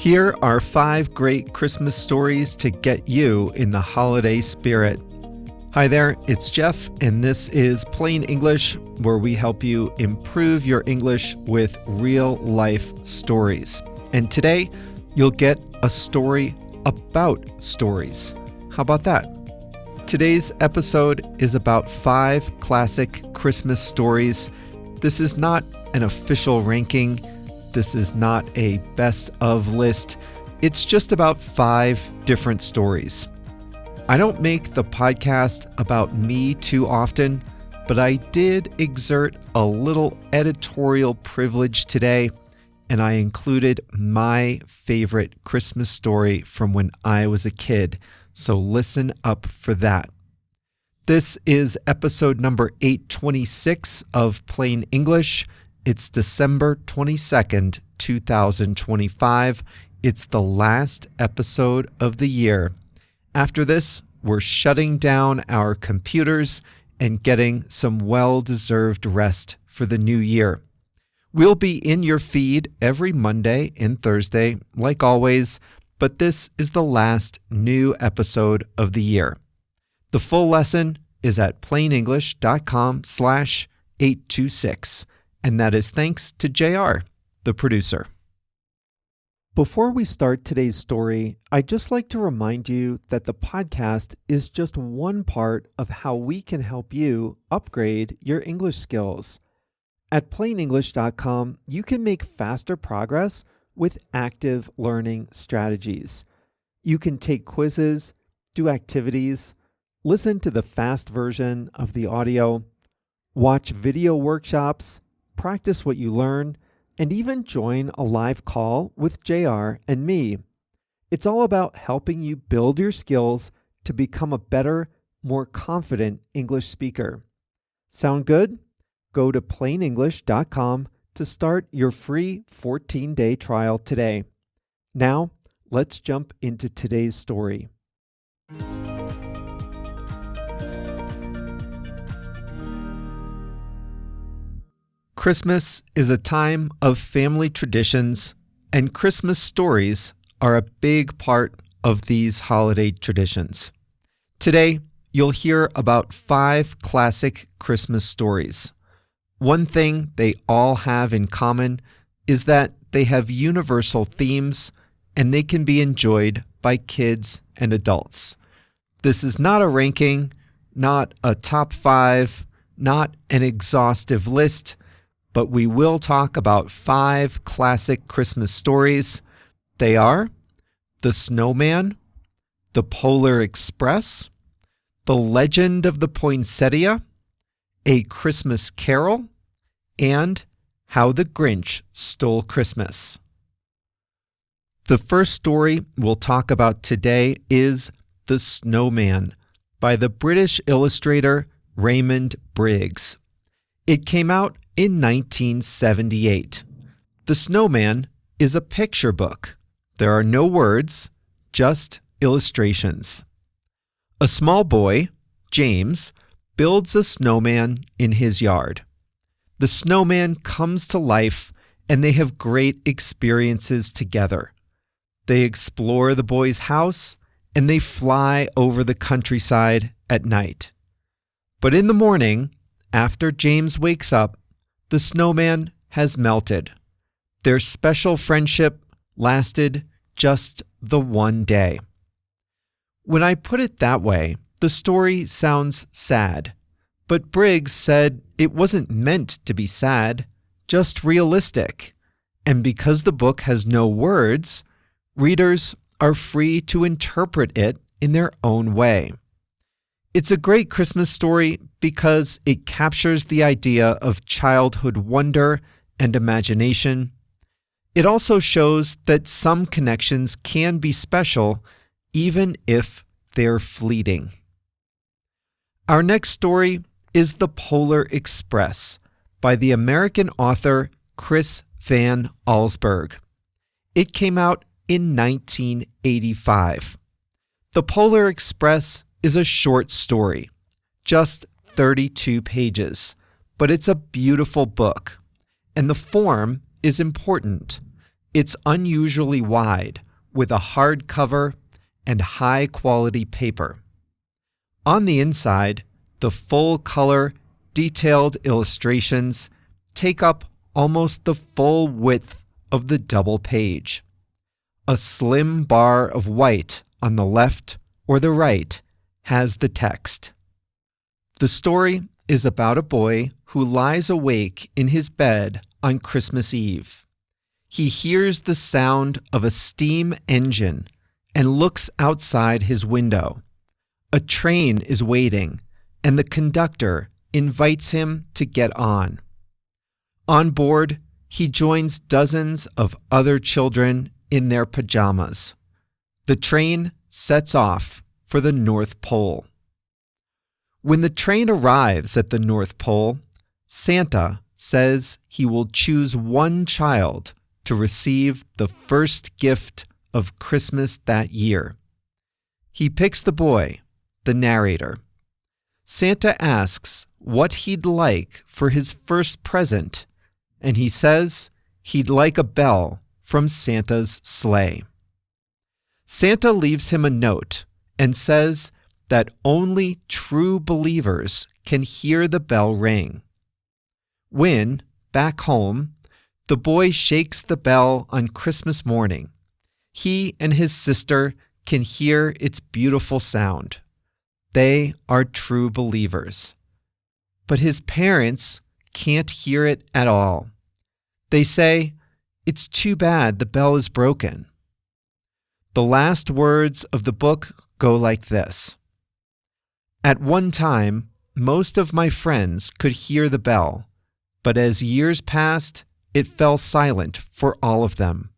Here are 5 great Christmas stories to get you in the holiday spirit. Hi there, it's Jeff, and this is Plain English, where we help you improve your English with real-life stories. And today, you'll get a story about stories. How about that? Today's episode is about 5 classic Christmas stories. This is not an official ranking. This is not a best of list. It's just about 5 different stories. I don't make the podcast about me too often, but I did exert a little editorial privilege today, and I included my favorite Christmas story from when I was a kid. So listen up for that. This is episode number 826 of Plain English. It's December 22nd, 2025. It's the last episode of the year. After this, we're shutting down our computers and getting some well-deserved rest for the new year. We'll be in your feed every Monday and Thursday, like always, but this is the last new episode of the year. The full lesson is at plainenglish.com/826, and that is thanks to JR, the producer. Before we start today's story, I'd just like to remind you that the podcast is just one part of how we can help you upgrade your English skills. At plainenglish.com, you can make faster progress with active learning strategies. You can take quizzes, do activities, listen to the fast version of the audio, watch video workshops, practice what you learn, and even join a live call with JR and me. It's all about helping you build your skills to become a better, more confident English speaker. Sound good? Go to plainenglish.com to start your free 14-day trial today. Now, let's jump into today's story. Christmas is a time of family traditions, and Christmas stories are a big part of these holiday traditions. Today, you'll hear about 5 classic Christmas stories. One thing they all have in common is that they have universal themes and they can be enjoyed by kids and adults. This is not a ranking, not a top 5, not an exhaustive list, but we will talk about 5 classic Christmas stories. They are The Snowman, The Polar Express, The Legend of the Poinsettia, A Christmas Carol, and How the Grinch Stole Christmas. The first story we'll talk about today is The Snowman by the British illustrator Raymond Briggs. It came out in 1978. The Snowman is a picture book. There are no words, just illustrations. A small boy, James, builds a snowman in his yard. The snowman comes to life, and they have great experiences together. They explore the boy's house, and they fly over the countryside at night. But in the morning, after James wakes up, the snowman has melted. Their special friendship lasted just the one day. When I put it that way, the story sounds sad, but Briggs said it wasn't meant to be sad, just realistic. And because the book has no words, readers are free to interpret it in their own way. It's a great Christmas story because it captures the idea of childhood wonder and imagination. It also shows that some connections can be special, even if they're fleeting. Our next story is The Polar Express by the American author Chris Van Allsburg. It came out in 1985. The Polar Express is a short story, just 32 pages, but it's a beautiful book, and the form is important. It's unusually wide, with a hard cover and high-quality paper. On the inside, the full-color, detailed illustrations take up almost the full width of the double page. A slim bar of white on the left or the right has the text. The story is about a boy who lies awake in his bed on Christmas Eve. He hears the sound of a steam engine and looks outside his window. A train is waiting, and the conductor invites him to get on. On board, he joins dozens of other children in their pajamas. The train sets off for the North Pole. When the train arrives at the North Pole, Santa says he will choose one child to receive the first gift of Christmas that year. He picks the boy, the narrator. Santa asks what he'd like for his first present, and he says he'd like a bell from Santa's sleigh. Santa leaves him a note and says that only true believers can hear the bell ring. When, back home, the boy shakes the bell on Christmas morning, he and his sister can hear its beautiful sound. They are true believers. But his parents can't hear it at all. They say, "It's too bad the bell is broken." The last words of the book go like this: "At one time, most of my friends could hear the bell, but as years passed, it fell silent for all of them.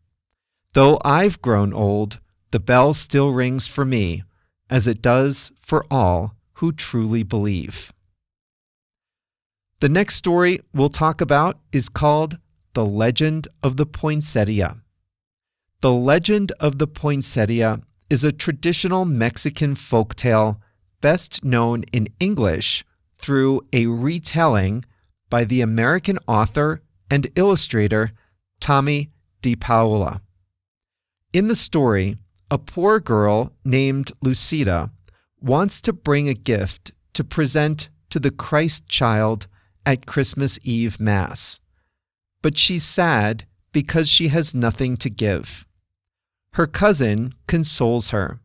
Though I've grown old, the bell still rings for me, as it does for all who truly believe." The next story we'll talk about is called The Legend of the Poinsettia. The Legend of the Poinsettia is a traditional Mexican folktale best known in English through a retelling by the American author and illustrator Tommy DePaola. In the story, a poor girl named Lucida wants to bring a gift to present to the Christ child at Christmas Eve Mass. But she's sad because she has nothing to give. Her cousin consoles her.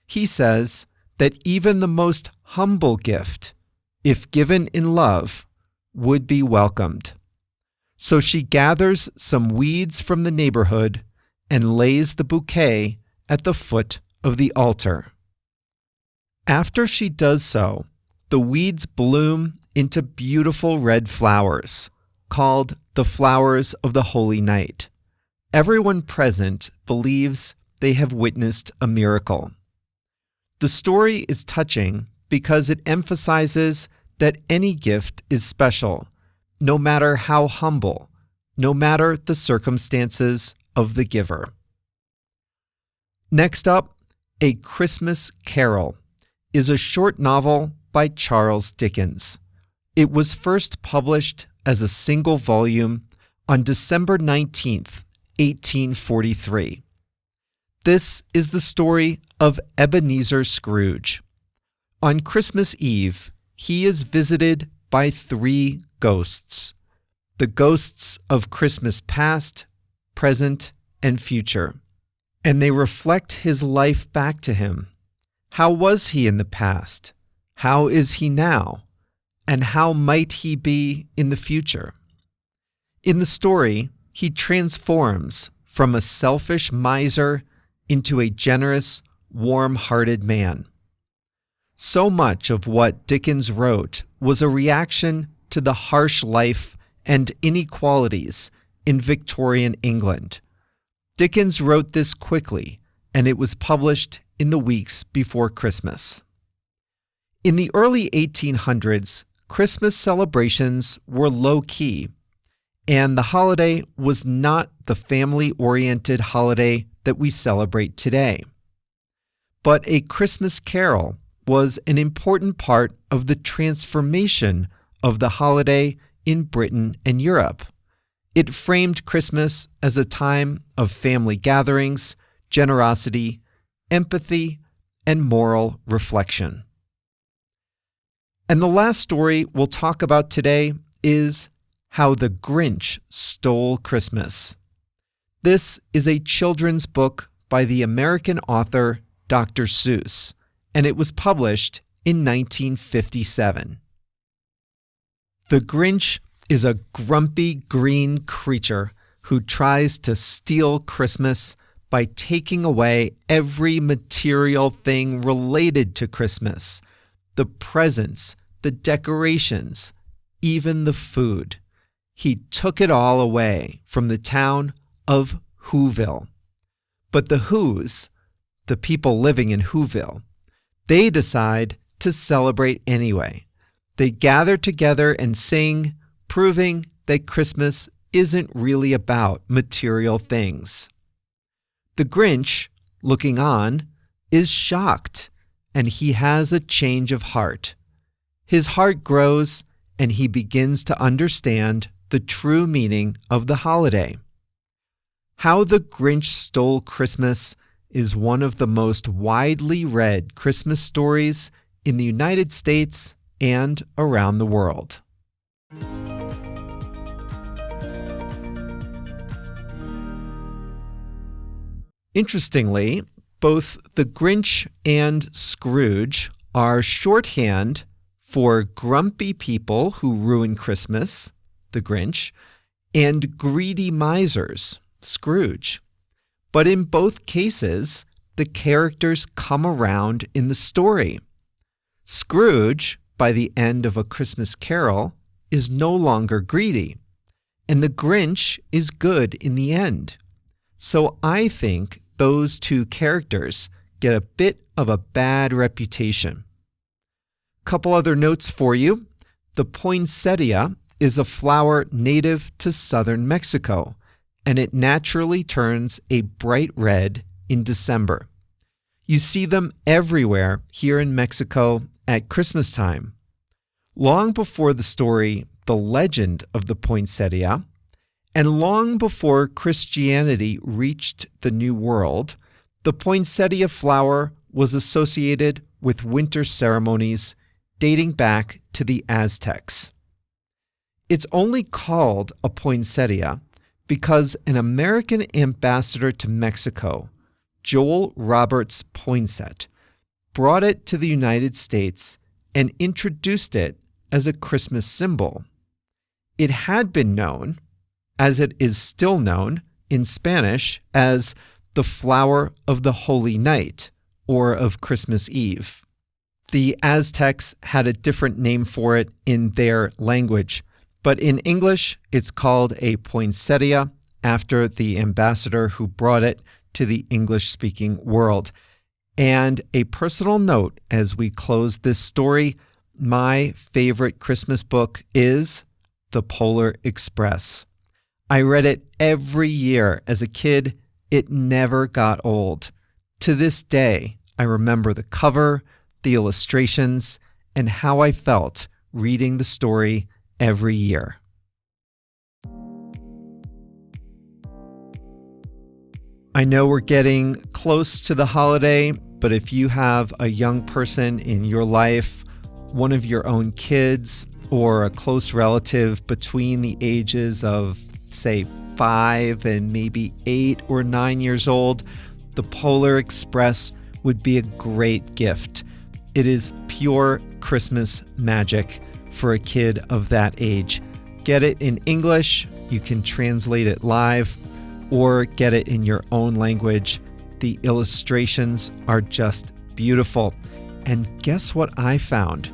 He says that even the most humble gift, if given in love, would be welcomed. So she gathers some weeds from the neighborhood and lays the bouquet at the foot of the altar. After she does so, the weeds bloom into beautiful red flowers, called the flowers of the Holy Night. Everyone present believes they have witnessed a miracle. The story is touching because it emphasizes that any gift is special, no matter how humble, no matter the circumstances of the giver. Next up, A Christmas Carol is a short novel by Charles Dickens. It was first published as a single volume on December 19th, 1843. This is the story of Ebenezer Scrooge. On Christmas Eve, he is visited by 3 ghosts, the ghosts of Christmas past, present, and future, and they reflect his life back to him. How was he in the past? How is he now? And how might he be in the future? In the story, he transforms from a selfish miser into a generous, warm-hearted man. So much of what Dickens wrote was a reaction to the harsh life and inequalities in Victorian England. Dickens wrote this quickly, and it was published in the weeks before Christmas. In the early 1800s, Christmas celebrations were low-key, and the holiday was not the family-oriented holiday that we celebrate today. But A Christmas Carol was an important part of the transformation of the holiday in Britain and Europe. It framed Christmas as a time of family gatherings, generosity, empathy, and moral reflection. And the last story we'll talk about today is How the Grinch Stole Christmas. This is a children's book by the American author Dr. Seuss, and it was published in 1957. The Grinch is a grumpy green creature who tries to steal Christmas by taking away every material thing related to Christmas, the presents, the decorations, even the food. He took it all away from the town of Whoville. But the Whos, the people living in Whoville, they decide to celebrate anyway. They gather together and sing, proving that Christmas isn't really about material things. The Grinch, looking on, is shocked, and he has a change of heart. His heart grows, and he begins to understand the true meaning of the holiday. How the Grinch Stole Christmas is one of the most widely read Christmas stories in the United States and around the world. Interestingly, both the Grinch and Scrooge are shorthand for grumpy people who ruin Christmas, the Grinch, and greedy misers, Scrooge. But in both cases, the characters come around in the story. Scrooge, by the end of A Christmas Carol, is no longer greedy, and the Grinch is good in the end. So I think those two characters get a bit of a bad reputation. Couple other notes for you. The poinsettia is a flower native to southern Mexico, and it naturally turns a bright red in December. You see them everywhere here in Mexico at Christmas time. Long before the story, The Legend of the Poinsettia, and long before Christianity reached the New World, the poinsettia flower was associated with winter ceremonies dating back to the Aztecs. It's only called a poinsettia because an American ambassador to Mexico, Joel Roberts Poinsett, brought it to the United States and introduced it as a Christmas symbol. It had been known, as it is still known in Spanish, as the flower of the Holy Night or of Christmas Eve. The Aztecs had a different name for it in their language, but in English it's called a poinsettia after the ambassador who brought it to the English-speaking world. And a personal note as we close this story, my favorite Christmas book is The Polar Express. I read it every year as a kid. It never got old. To this day, I remember the cover, the illustrations, and how I felt reading the story every year. I know we're getting close to the holiday, but if you have a young person in your life, one of your own kids, or a close relative between the ages of, say, 5 and maybe 8 or 9 years old, the Polar Express would be a great gift. It is pure Christmas magic for a kid of that age. Get it in English, you can translate it live, or get it in your own language. The illustrations are just beautiful. And guess what I found?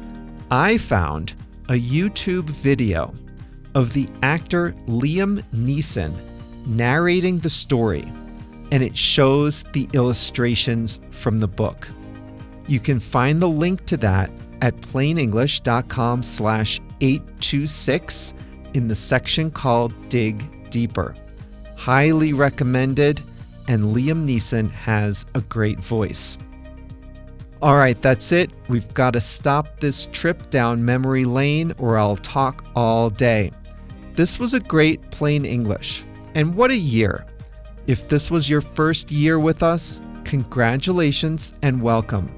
I found a YouTube video of the actor Liam Neeson narrating the story, and it shows the illustrations from the book. You can find the link to that at plainenglish.com/826 in the section called Dig Deeper. Highly recommended, and Liam Neeson has a great voice. All right, that's it. We've got to stop this trip down memory lane or I'll talk all day. this was a great Plain English. And what a year! If this was your first year with us, congratulations and welcome.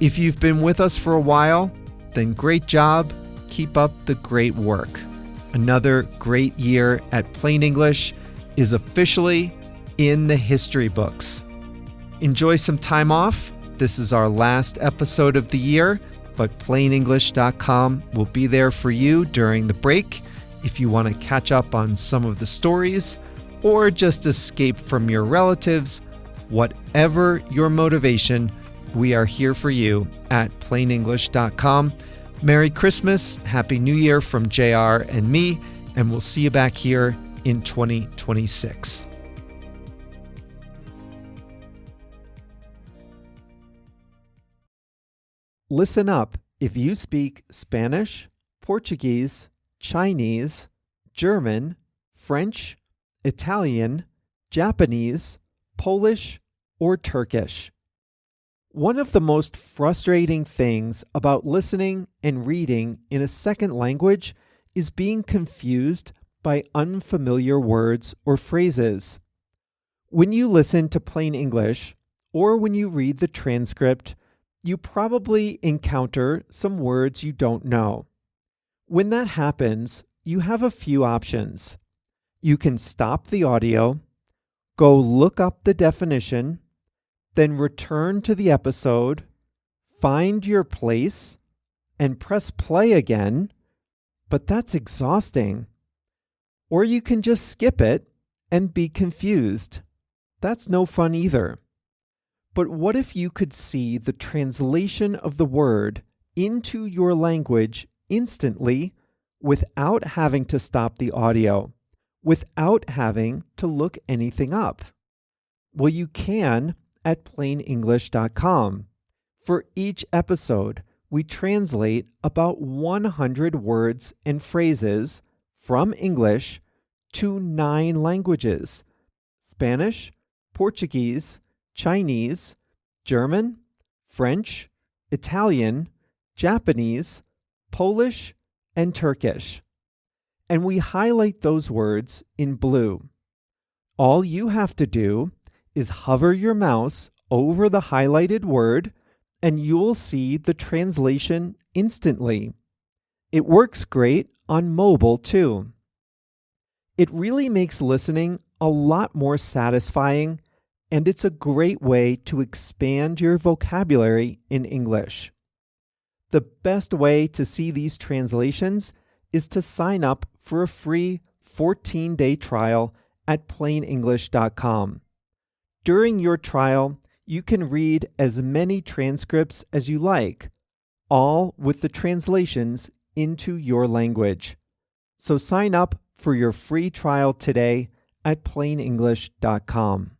If you've been with us for a while, then great job. Keep up the great work. Another great year at Plain English is officially in the history books. Enjoy some time off. This is our last episode of the year, but plainenglish.com will be there for you during the break if you want to catch up on some of the stories or just escape from your relatives. Whatever your motivation, we are here for you at plainenglish.com. Merry Christmas, Happy New Year from JR and me, and we'll see you back here in 2026. Listen up if you speak Spanish, Portuguese, Chinese, German, French, Italian, Japanese, Polish, or Turkish. One of the most frustrating things about listening and reading in a second language is being confused by unfamiliar words or phrases. When you listen to Plain English, or when you read the transcript, you probably encounter some words you don't know. When that happens, you have a few options. You can stop the audio, go look up the definition, then return to the episode, find your place, and press play again, but that's exhausting. Or you can just skip it and be confused. That's no fun either. But what if you could see the translation of the word into your language instantly without having to stop the audio, without having to look anything up? Well, you can at plainenglish.com. For each episode, we translate about 100 words and phrases from English to 9 languages: Spanish, Portuguese, Chinese, German, French, Italian, Japanese, Polish, and Turkish. And we highlight those words in blue. All you have to do is hover your mouse over the highlighted word, and you'll see the translation instantly. It works great on mobile too. It really makes listening a lot more satisfying, and it's a great way to expand your vocabulary in English. The best way to see these translations is to sign up for a free 14-day trial at plainenglish.com. During your trial, you can read as many transcripts as you like, all with the translations into your language. So sign up for your free trial today at plainenglish.com.